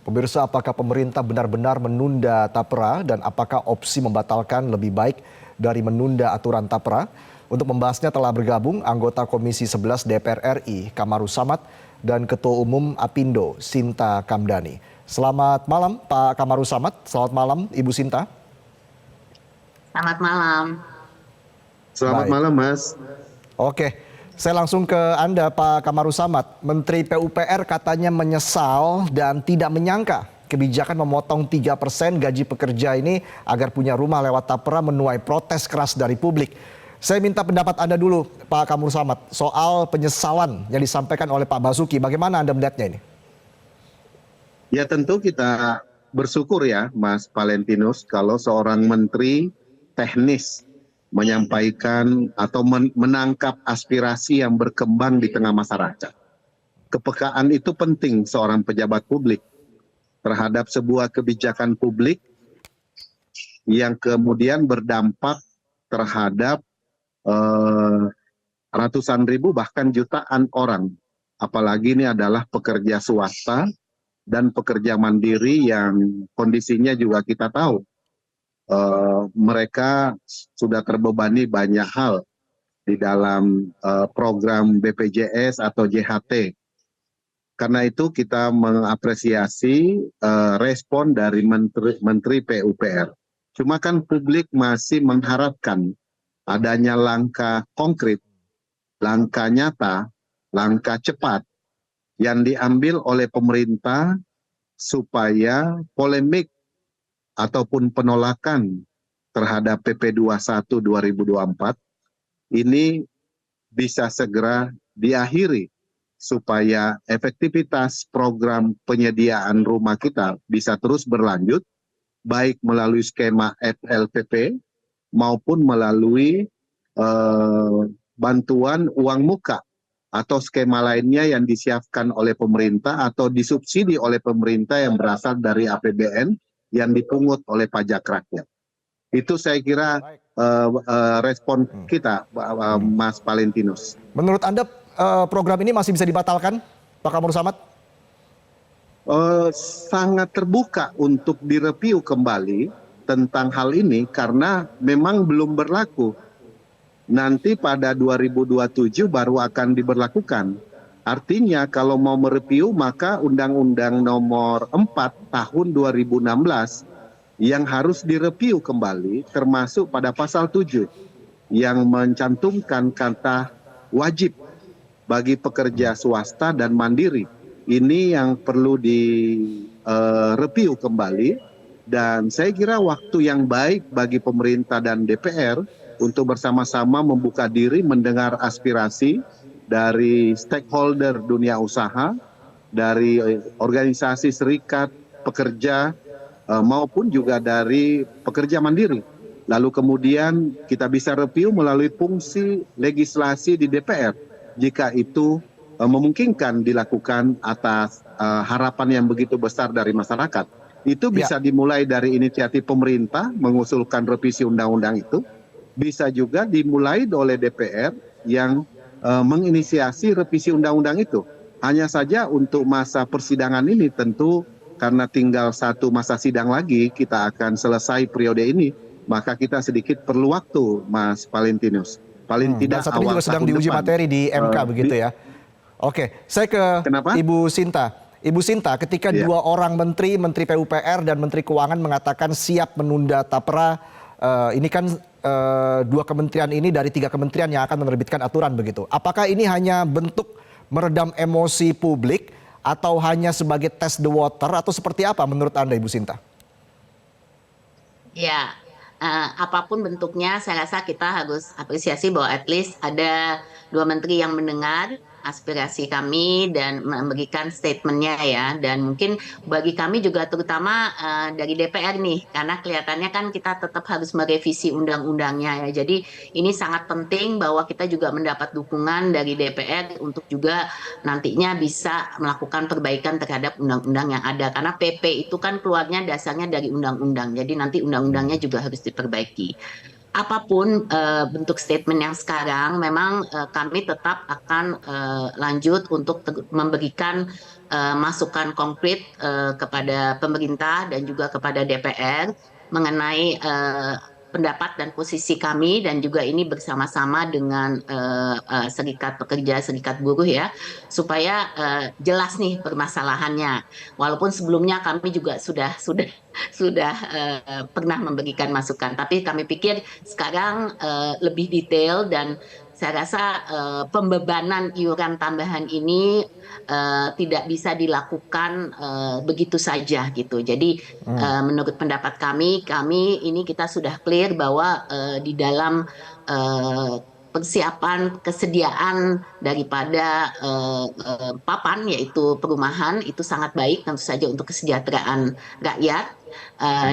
Pemirsa, apakah pemerintah benar-benar menunda tapera dan apakah opsi membatalkan lebih baik dari menunda aturan tapera? Untuk membahasnya telah bergabung anggota Komisi 11 DPR RI Kamarus Samad dan Ketua Umum Apindo Sinta Kamdani. Selamat malam Pak Kamarus Samad, selamat malam Ibu Sinta. Selamat malam. Selamat Baik. malam, Mas. Oke, saya langsung ke Anda Pak Kamarus Samad. Menteri PUPR katanya menyesal dan tidak menyangka kebijakan memotong 3% gaji pekerja ini agar punya rumah lewat tapera menuai protes keras dari publik. Saya minta pendapat Anda dulu Pak Kamarus Samad soal penyesalan yang disampaikan oleh Pak Basuki. Bagaimana Anda melihatnya ini? Ya tentu kita bersyukur ya, Mas Valentinus, kalau seorang menteri teknis menyampaikan atau menangkap aspirasi yang berkembang di tengah masyarakat. Kepekaan itu penting seorang pejabat publik terhadap sebuah kebijakan publik yang kemudian berdampak terhadap ratusan ribu bahkan jutaan orang. Apalagi ini adalah pekerja swasta dan pekerja mandiri yang kondisinya juga kita tahu. Mereka sudah terbebani banyak hal di dalam program BPJS atau JHT. Karena itu kita mengapresiasi respon dari Menteri PUPR. Cuma kan publik masih mengharapkan adanya langkah konkret, langkah nyata, langkah cepat yang diambil oleh pemerintah supaya polemik ataupun penolakan terhadap PP 21 2024 ini bisa segera diakhiri supaya efektivitas program penyediaan rumah kita bisa terus berlanjut baik melalui skema FLPP maupun melalui bantuan uang muka atau skema lainnya yang disiapkan oleh pemerintah atau disubsidi oleh pemerintah yang berasal dari APBN yang dipungut oleh pajak rakyat. Itu saya kira respon kita, Mas Valentinus. Menurut Anda program ini masih bisa dibatalkan, Pak Kamarus Samad? Sangat terbuka untuk direview kembali tentang hal ini karena memang belum berlaku. Nanti pada 2027 baru akan diberlakukan. Artinya kalau mau mereview maka Undang-Undang Nomor 4 Tahun 2016 yang harus direview kembali termasuk pada pasal 7 yang mencantumkan kata wajib bagi pekerja swasta dan mandiri. Ini yang perlu direview kembali dan saya kira waktu yang baik bagi pemerintah dan DPR untuk bersama-sama membuka diri mendengar aspirasi dari stakeholder dunia usaha, dari organisasi serikat pekerja maupun juga dari pekerja mandiri. Lalu kemudian kita bisa review melalui fungsi legislasi di DPR jika itu memungkinkan dilakukan atas harapan yang begitu besar dari masyarakat. Itu bisa dimulai dari inisiatif pemerintah mengusulkan revisi undang-undang itu. Bisa juga dimulai oleh DPR yang menginisiasi revisi undang-undang itu. Hanya saja untuk masa persidangan ini tentu karena tinggal satu masa sidang lagi kita akan selesai periode ini, maka kita sedikit perlu waktu, Mas Valentinus. Paling tidak dan saat ini juga sedang diuji materi di MK begitu ya. Oke, saya ke Ibu Sinta. Ibu Sinta, ketika dua orang menteri, Menteri PUPR dan Menteri Keuangan mengatakan siap menunda tapera, ini kan dua kementerian ini dari tiga kementerian yang akan menerbitkan aturan begitu. Apakah ini hanya bentuk meredam emosi publik atau hanya sebagai test the water atau seperti apa menurut Anda Ibu Sinta? Ya, apapun bentuknya saya rasa kita harus apresiasi bahwa at least ada dua menteri yang mendengar aspirasi kami dan memberikan statementnya ya. Dan mungkin bagi kami juga terutama dari DPR nih, karena kelihatannya kan kita tetap harus merevisi undang-undangnya ya. Jadi ini sangat penting bahwa kita juga mendapat dukungan dari DPR untuk juga nantinya bisa melakukan perbaikan terhadap undang-undang yang ada. Karena PP itu kan keluarnya dasarnya dari undang-undang. Jadi nanti undang-undangnya juga harus diperbaiki. apapun bentuk statement yang sekarang, memang kami tetap akan lanjut untuk memberikan masukan konkret kepada pemerintah dan juga kepada DPR mengenai pendapat dan posisi kami, dan juga ini bersama-sama dengan serikat pekerja, serikat buruh ya, supaya jelas nih permasalahannya. Walaupun sebelumnya kami juga sudah pernah memberikan masukan, tapi kami pikir sekarang lebih detail, dan saya rasa pembebanan iuran tambahan ini tidak bisa dilakukan begitu saja gitu. Jadi menurut pendapat kami ini kita sudah clear bahwa di dalam persiapan kesediaan daripada papan, yaitu perumahan, itu sangat baik tentu saja untuk kesejahteraan rakyat.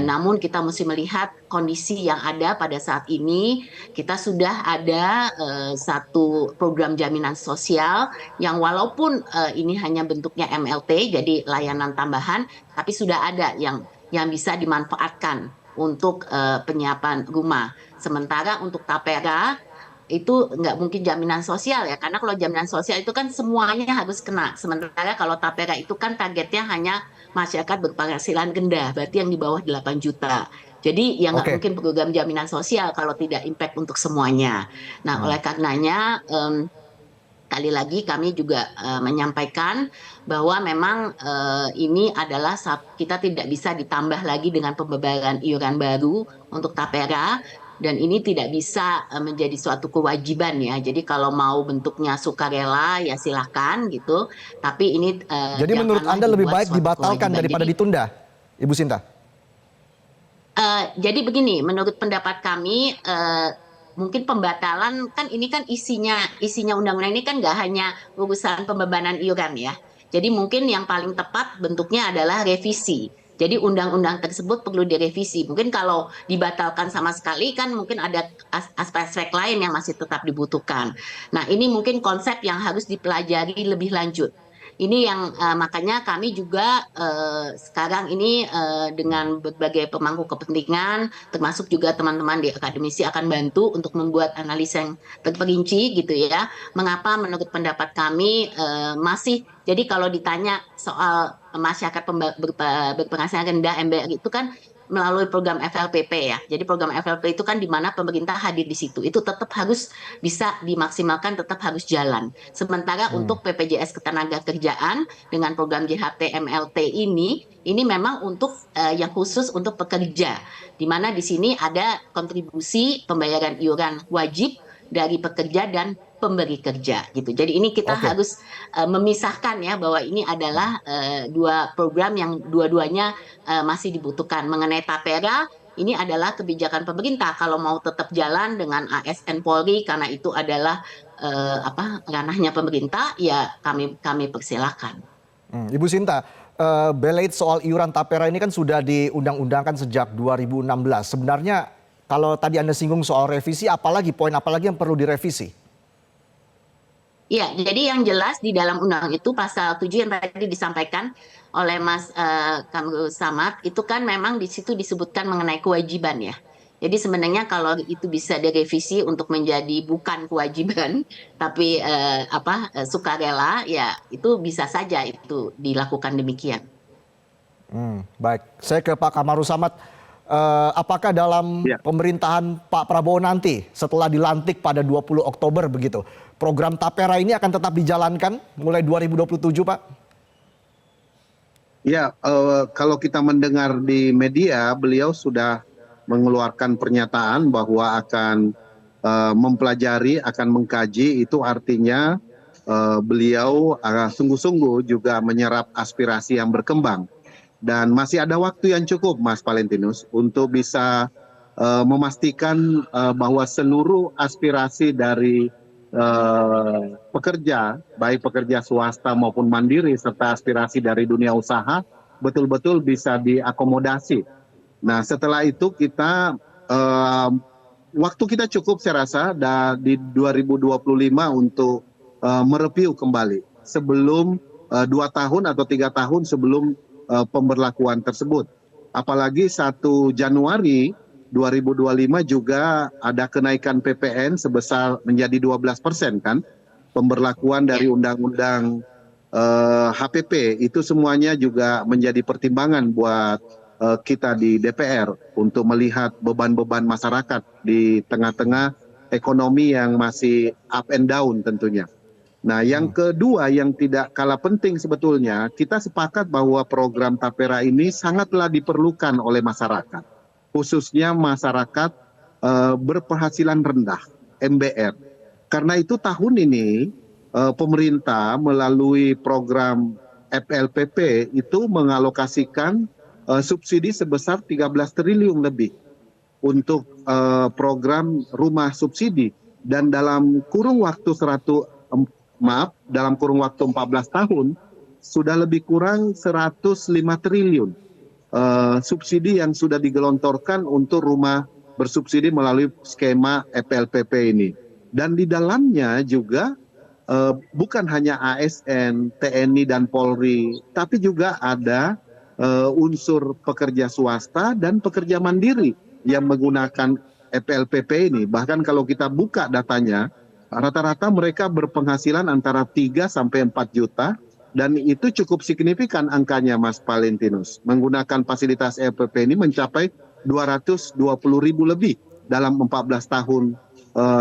Namun kita mesti melihat kondisi yang ada pada saat ini. Kita sudah ada satu program jaminan sosial yang walaupun ini hanya bentuknya MLT, jadi layanan tambahan, tapi sudah ada yang bisa dimanfaatkan untuk penyiapan rumah. Sementara untuk tapera itu nggak mungkin jaminan sosial ya, karena kalau jaminan sosial itu kan semuanya harus kena. Sementara kalau tapera itu kan targetnya hanya masyarakat berpenghasilan rendah, berarti yang di bawah 8 juta. Jadi ya nggak mungkin program jaminan sosial kalau tidak impact untuk semuanya. Nah, oleh karenanya kali lagi kami juga menyampaikan bahwa memang ini adalah kita tidak bisa ditambah lagi dengan pembebanan iuran baru untuk tapera. Dan ini tidak bisa menjadi suatu kewajiban ya. Jadi kalau mau bentuknya sukarela ya silahkan gitu. Tapi ini jadi menurut Anda lebih baik dibatalkan daripada ditunda, Ibu Sinta? Jadi begini, menurut pendapat kami mungkin pembatalan kan ini kan isinya undang-undang ini kan nggak hanya urusan pembebanan iuran ya. Jadi mungkin yang paling tepat bentuknya adalah revisi. Jadi undang-undang tersebut perlu direvisi. Mungkin kalau dibatalkan sama sekali kan mungkin ada aspek-aspek lain yang masih tetap dibutuhkan. Nah, ini mungkin konsep yang harus dipelajari lebih lanjut. Ini yang makanya kami juga sekarang ini dengan berbagai pemangku kepentingan, termasuk juga teman-teman di akademisi akan bantu untuk membuat analisa yang terperinci gitu ya. Mengapa menurut pendapat kami masih, jadi kalau ditanya soal masyarakat berpenghasilan rendah MBR itu kan melalui program FLPP ya. Jadi program FLPP itu kan di mana pemerintah hadir di situ. Itu tetap harus bisa dimaksimalkan, tetap harus jalan. Sementara untuk BPJS Ketenagakerjaan dengan program JHT MLT ini memang untuk yang khusus untuk pekerja. Di mana di sini ada kontribusi pembayaran iuran wajib dari pekerja dan pemberi kerja gitu. Jadi ini kita harus memisahkan ya, bahwa ini adalah dua program yang dua-duanya masih dibutuhkan. Mengenai tapera, ini adalah kebijakan pemerintah kalau mau tetap jalan dengan ASN Polri, karena itu adalah ranahnya pemerintah, ya kami persilahkan. Ibu Sinta, belait soal iuran tapera ini kan sudah diundang-undangkan sejak 2016. Sebenarnya kalau tadi Anda singgung soal revisi, poin apalagi yang perlu direvisi? Ya, jadi yang jelas di dalam undang itu pasal 7 yang tadi disampaikan oleh Mas Kamrul Samad, itu kan memang di situ disebutkan mengenai kewajiban ya. Jadi sebenarnya kalau itu bisa direvisi untuk menjadi bukan kewajiban, tapi sukarela, ya itu bisa saja itu dilakukan demikian. Baik, saya ke Pak Kamrul Samad. Apakah dalam pemerintahan Pak Prabowo nanti setelah dilantik pada 20 Oktober begitu, program tapera ini akan tetap dijalankan mulai 2027, Pak? Ya, kalau kita mendengar di media, beliau sudah mengeluarkan pernyataan bahwa akan mempelajari, akan mengkaji. Itu artinya beliau sungguh-sungguh juga menyerap aspirasi yang berkembang. Dan masih ada waktu yang cukup, Mas Valentinus, untuk bisa memastikan bahwa seluruh aspirasi dari pekerja, baik pekerja swasta maupun mandiri, serta aspirasi dari dunia usaha, betul-betul bisa diakomodasi. Nah, setelah itu kita, waktu kita cukup saya rasa di 2025 untuk mereview kembali sebelum 2 tahun atau 3 tahun sebelum pemberlakuan tersebut. Apalagi 1 Januari 2025 juga ada kenaikan PPN sebesar menjadi 12% kan. Pemberlakuan dari undang-undang HPP itu semuanya juga menjadi pertimbangan buat kita di DPR untuk melihat beban-beban masyarakat di tengah-tengah ekonomi yang masih up and down tentunya. Nah, yang kedua yang tidak kalah penting sebetulnya, kita sepakat bahwa program Tapera ini sangatlah diperlukan oleh masyarakat, khususnya masyarakat berpenghasilan rendah, MBR. Karena itu tahun ini pemerintah melalui program FLPP itu mengalokasikan subsidi sebesar 13 triliun lebih untuk program rumah subsidi, dan dalam kurun waktu dalam kurun waktu 14 tahun sudah lebih kurang 105 triliun subsidi yang sudah digelontorkan untuk rumah bersubsidi melalui skema FLPP ini. Dan di dalamnya juga bukan hanya ASN, TNI dan Polri, tapi juga ada unsur pekerja swasta dan pekerja mandiri yang menggunakan FLPP ini. Bahkan kalau kita buka datanya, rata-rata mereka berpenghasilan antara 3 sampai 4 juta, dan itu cukup signifikan angkanya, Mas Valentinus. Menggunakan fasilitas FLPP ini mencapai 220 ribu lebih dalam 14 tahun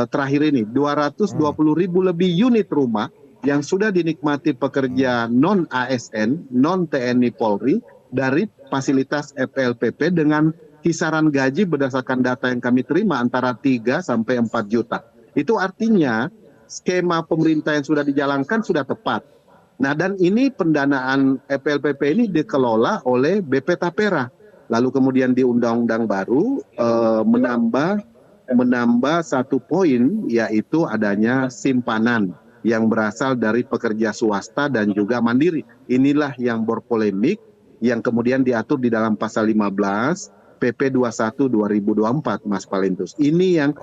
terakhir ini. 220 ribu lebih unit rumah yang sudah dinikmati pekerja non-ASN, non-TNI Polri dari fasilitas FLPP dengan kisaran gaji berdasarkan data yang kami terima antara 3 sampai 4 juta. Itu artinya skema pemerintah yang sudah dijalankan sudah tepat. Nah, dan ini pendanaan FLPP ini dikelola oleh BP Tapera. Lalu kemudian di undang-undang baru menambah satu poin, yaitu adanya simpanan yang berasal dari pekerja swasta dan juga mandiri. Inilah yang berpolemik, yang kemudian diatur di dalam pasal 15 PP 21 2024, Mas Valentinus. Ini yang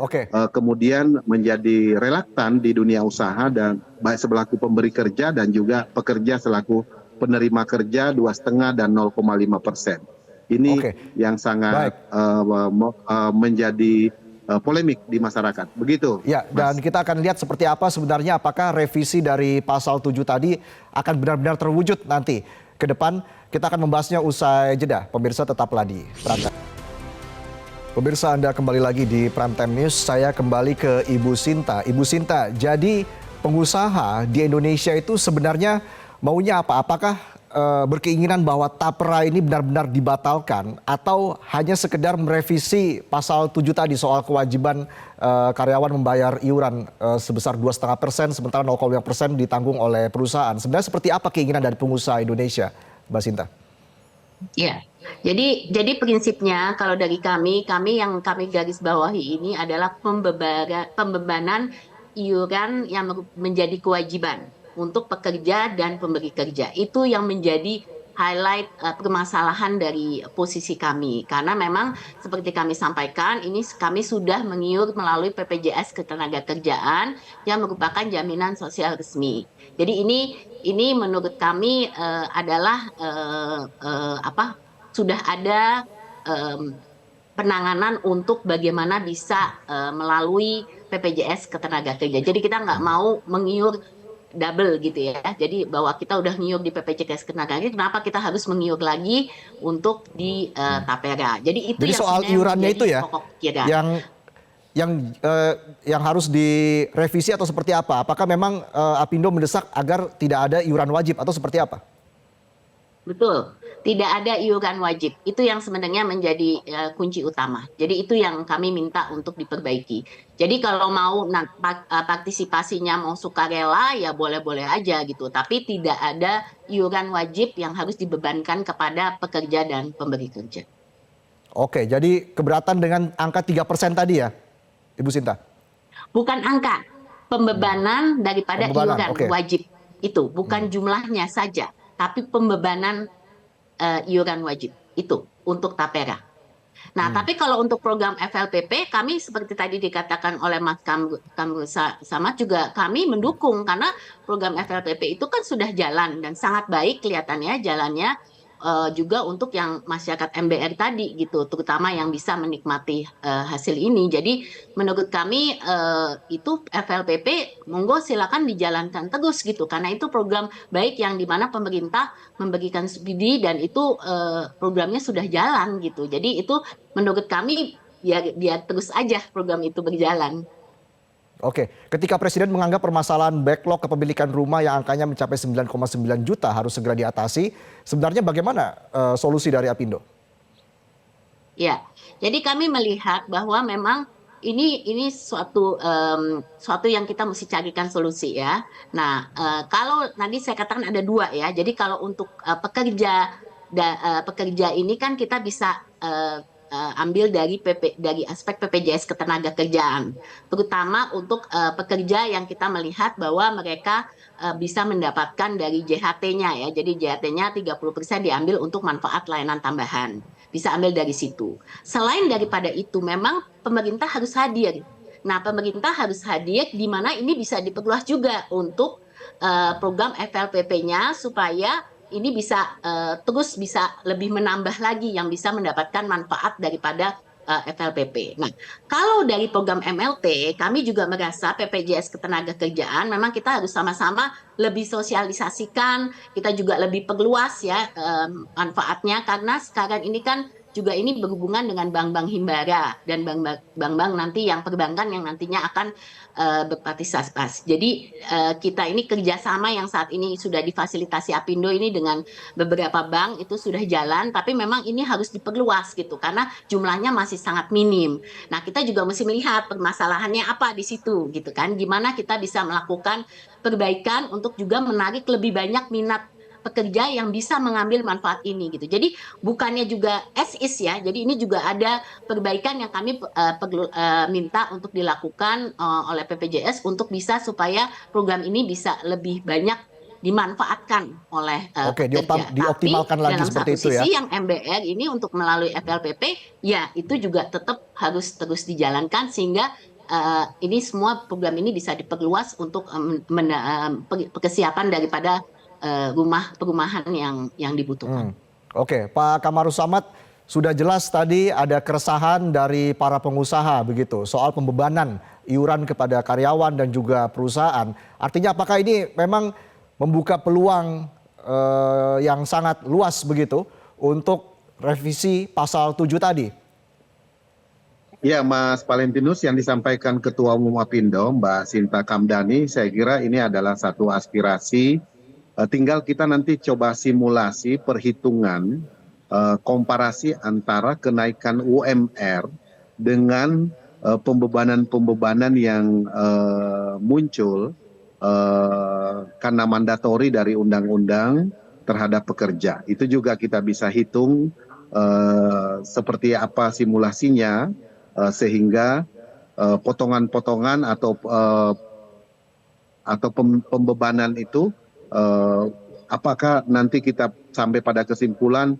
kemudian menjadi relaktan di dunia usaha, dan baik selaku pemberi kerja dan juga pekerja selaku penerima kerja 2,5 dan 0,5%. Ini yang sangat menjadi polemik di masyarakat. Begitu. Ya, dan kita akan lihat seperti apa sebenarnya, apakah revisi dari pasal 7 tadi akan benar-benar terwujud nanti ke depan. Kita akan membahasnya usai jeda. Pemirsa, tetaplah di Prime Time. Pemirsa, Anda kembali lagi di Prime Time News. Saya kembali ke Ibu Sinta. Ibu Sinta, jadi pengusaha di Indonesia itu sebenarnya maunya apa? Apakah berkeinginan bahwa Tapera ini benar-benar dibatalkan, atau hanya sekedar merevisi pasal 7 tadi soal kewajiban karyawan membayar iuran sebesar 2,5%, sementara 0,5% ditanggung oleh perusahaan? Sebenarnya seperti apa keinginan dari pengusaha Indonesia, Mbak Sinta? Ya, jadi prinsipnya kalau dari kami yang kami garis bawahi ini adalah pembebanan iuran yang menjadi kewajiban untuk pekerja dan pemberi kerja. Itu yang menjadi highlight permasalahan dari posisi kami. Karena memang seperti kami sampaikan, ini kami sudah mengiur melalui BPJS Ketenagakerjaan yang merupakan jaminan sosial resmi. Jadi ini menurut kami adalah sudah ada penanganan untuk bagaimana bisa melalui BPJS Ketenagakerjaan. Jadi kita nggak mau mengiur double gitu ya. Jadi bahwa kita udah ngiur di BPJS Ketenagakerjaan, kenapa kita harus mengiur lagi untuk di Tapera? Jadi itu jadi yang soal iurannya itu ya, yang harus direvisi atau seperti apa? Apakah memang Apindo mendesak agar tidak ada iuran wajib atau seperti apa? Betul, tidak ada iuran wajib. Itu yang sebenarnya menjadi kunci utama. Jadi itu yang kami minta untuk diperbaiki. Jadi kalau mau partisipasinya mau sukarela ya boleh-boleh aja gitu. Tapi tidak ada iuran wajib yang harus dibebankan kepada pekerja dan pemberi kerja. Oke, jadi keberatan dengan angka 3% tadi ya, Ibu Sinta? Bukan angka, pembebanan daripada iuran wajib itu. Bukan jumlahnya saja, tapi pembebanan iuran wajib itu untuk Tapera. Nah, tapi kalau untuk program FLPP, kami seperti tadi dikatakan oleh Mas Kamrul Samad juga kami mendukung, karena program FLPP itu kan sudah jalan dan sangat baik kelihatannya jalannya. juga untuk yang masyarakat MBR tadi gitu, terutama yang bisa menikmati hasil ini. Jadi menurut kami itu FLPP monggo silakan dijalankan terus gitu, karena itu program baik yang dimana pemerintah memberikan subsidi dan itu programnya sudah jalan gitu. Jadi itu menurut kami biar terus aja program itu berjalan. Oke, ketika Presiden menganggap permasalahan backlog kepemilikan rumah yang angkanya mencapai 9,9 juta harus segera diatasi, sebenarnya bagaimana solusi dari Apindo? Ya, jadi kami melihat bahwa memang ini suatu yang kita mesti carikan solusi ya. Nah, kalau tadi saya katakan ada dua ya. Jadi kalau untuk pekerja ini kan kita bisa ambil dari aspek BPJS Ketenagakerjaan, terutama untuk pekerja yang kita melihat bahwa mereka bisa mendapatkan dari JHT-nya ya. Jadi JHT-nya 30% diambil untuk manfaat layanan tambahan. Bisa ambil dari situ. Selain daripada itu, memang pemerintah harus hadir. Nah, pemerintah harus hadir di mana ini bisa diperluas juga untuk program FLPP-nya supaya ini bisa terus bisa lebih menambah lagi yang bisa mendapatkan manfaat daripada FLPP. Nah, kalau dari program MLT, kami juga merasa PPJS Ketenagakerjaan memang kita harus sama-sama lebih sosialisasikan, kita juga lebih perluas ya manfaatnya, karena sekarang ini kan juga ini berhubungan dengan bank-bank himbara dan bank-bank nanti yang perbankan yang nantinya akan berpartisipasi. Jadi kita ini kerjasama yang saat ini sudah difasilitasi Apindo ini dengan beberapa bank itu sudah jalan, tapi memang ini harus diperluas gitu karena jumlahnya masih sangat minim. Nah, kita juga mesti melihat permasalahannya apa di situ gitu kan, gimana kita bisa melakukan perbaikan untuk juga menarik lebih banyak minat pekerja yang bisa mengambil manfaat ini gitu. Jadi bukannya juga as is ya. Jadi ini juga ada perbaikan yang kami perlu minta untuk dilakukan oleh PPJS untuk bisa supaya program ini bisa lebih banyak dimanfaatkan oleh pekerja. Dioptimalkan tapi lagi dalam seperti satu itu ya. sisi yang MBR ini untuk melalui FLPP ya itu juga tetap harus terus dijalankan sehingga ini semua program ini bisa diperluas untuk kesiapan daripada perumahan yang dibutuhkan. Oke, Pak Kamarus Samad, sudah jelas tadi ada keresahan dari para pengusaha begitu soal pembebanan iuran kepada karyawan dan juga perusahaan. Artinya apakah ini memang membuka peluang yang sangat luas begitu untuk revisi pasal 7 tadi? Ya, Mas Valentinus, yang disampaikan Ketua Umum Apindo, Mbak Sinta Kamdani, saya kira ini adalah satu aspirasi. Tinggal kita nanti coba simulasi perhitungan komparasi antara kenaikan UMR dengan pembebanan-pembebanan yang muncul karena mandatori dari undang-undang terhadap pekerja. Itu juga kita bisa hitung seperti apa simulasinya sehingga potongan-potongan atau pembebanan itu apakah nanti kita sampai pada kesimpulan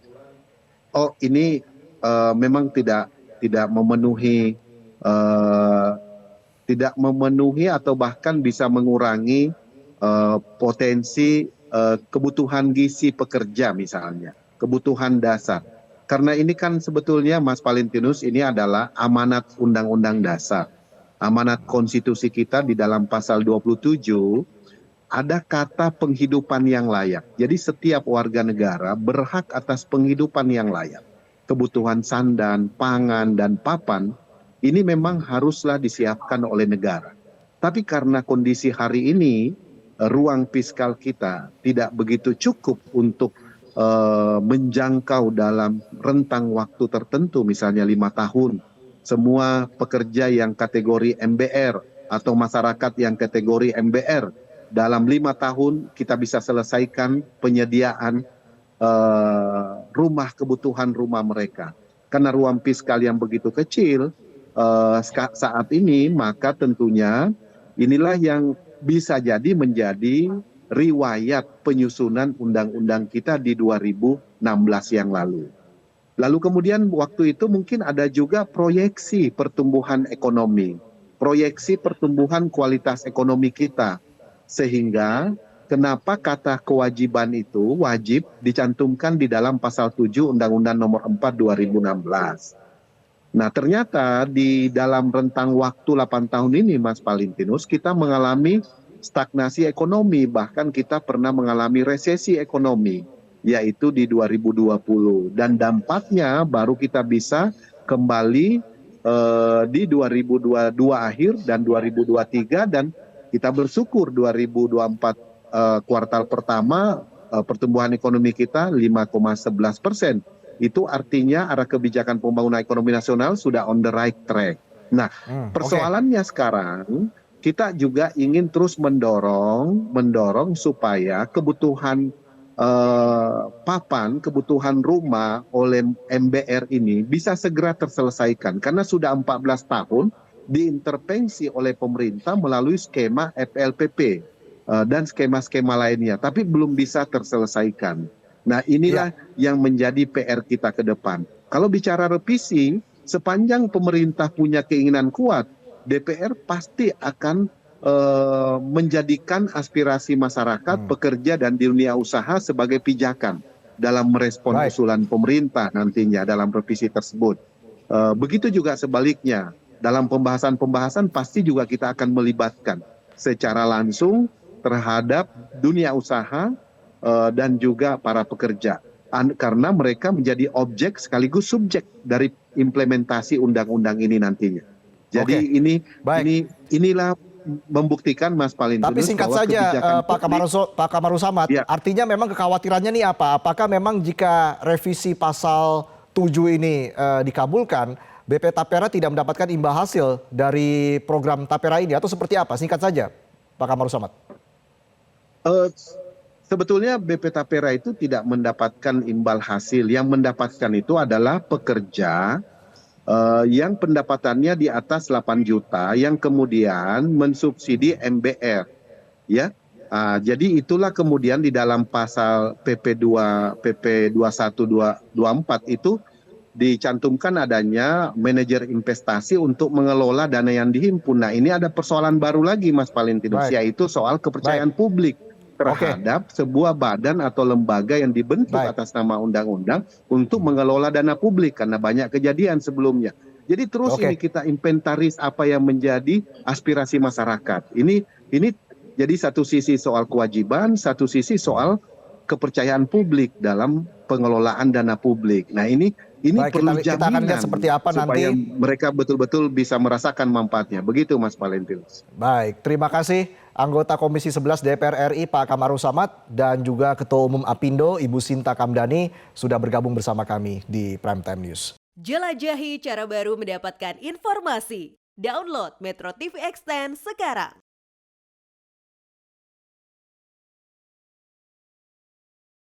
oh ini memang tidak memenuhi atau bahkan bisa mengurangi potensi kebutuhan gizi pekerja misalnya, kebutuhan dasar. Karena ini kan sebetulnya Mas Valentinus ini adalah amanat Undang-Undang Dasar. Amanat konstitusi kita di dalam pasal 27 ada kata penghidupan yang layak. Jadi setiap warga negara berhak atas penghidupan yang layak. Kebutuhan sandan, pangan, dan papan ini memang haruslah disiapkan oleh negara. Tapi karena kondisi hari ini, ruang fiskal kita tidak begitu cukup untuk menjangkau dalam rentang waktu tertentu, misalnya 5 tahun. Semua pekerja yang kategori MBR atau masyarakat yang kategori MBR dalam 5 tahun kita bisa selesaikan penyediaan rumah, kebutuhan rumah mereka. Karena ruang fiskal yang begitu kecil saat ini, maka tentunya inilah yang bisa jadi menjadi riwayat penyusunan undang-undang kita di 2016 yang lalu. Lalu kemudian waktu itu mungkin ada juga proyeksi pertumbuhan ekonomi, proyeksi pertumbuhan kualitas ekonomi kita. Sehingga kenapa kata kewajiban itu wajib dicantumkan di dalam pasal 7 Undang-Undang Nomor 4 2016. Nah, ternyata di dalam rentang waktu 8 tahun ini, Mas Valentinus, kita mengalami stagnasi ekonomi, bahkan kita pernah mengalami resesi ekonomi, yaitu di 2020. Dan dampaknya baru kita bisa kembali di 2022 akhir dan 2023, dan kita bersyukur 2024 kuartal pertama pertumbuhan ekonomi kita 5,11%. Itu artinya arah kebijakan pembangunan ekonomi nasional sudah on the right track. Nah, persoalannya sekarang kita juga ingin terus mendorong supaya kebutuhan papan, kebutuhan rumah oleh MBR ini bisa segera terselesaikan. Karena sudah 14 tahun diintervensi oleh pemerintah melalui skema FLPP dan skema-skema lainnya, tapi belum bisa terselesaikan. Nah, inilah yang menjadi PR kita ke depan. Kalau bicara revisi, sepanjang pemerintah punya keinginan kuat, DPR pasti akan menjadikan aspirasi masyarakat, pekerja, dan dunia usaha sebagai pijakan dalam merespon usulan pemerintah nantinya dalam revisi tersebut. Begitu juga sebaliknya, dalam pembahasan-pembahasan pasti juga kita akan melibatkan secara langsung terhadap dunia usaha dan juga para pekerja. Karena mereka menjadi objek sekaligus subjek dari implementasi undang-undang ini nantinya. Jadi inilah membuktikan, Mas Valentinus. Tapi singkat saja Pak Kamarul Samad, artinya memang kekhawatirannya nih apa? Apakah memang jika revisi pasal 7 ini dikabulkan, BP Tapera tidak mendapatkan imbal hasil dari program Tapera ini, atau seperti apa? Singkat saja Pak Kamarul Samad. Sebetulnya BP Tapera itu tidak mendapatkan imbal hasil. Yang mendapatkan itu adalah pekerja yang pendapatannya di atas 8 juta yang kemudian mensubsidi MBR, ya. Jadi itulah kemudian di dalam pasal PP 21224 itu dicantumkan adanya manajer investasi untuk mengelola dana yang dihimpun. Nah, ini ada persoalan baru lagi, Mas Valentinus, yaitu soal kepercayaan publik terhadap sebuah badan atau lembaga yang dibentuk atas nama undang-undang untuk mengelola dana publik, karena banyak kejadian sebelumnya. Jadi terus ini kita inventaris apa yang menjadi aspirasi masyarakat. Ini jadi satu sisi soal kewajiban, satu sisi soal kepercayaan publik dalam pengelolaan dana publik. Nah, ini perlu jaminan kita akan lihat seperti apa supaya nanti mereka betul-betul bisa merasakan manfaatnya. Begitu, Mas Valentinus. Baik, terima kasih anggota Komisi 11 DPR RI Pak Kamarul Samad dan juga Ketua Umum Apindo Ibu Sinta Kamdani sudah bergabung bersama kami di Prime Time News. Jelajahi cara baru mendapatkan informasi. Download Metro TV Extend sekarang.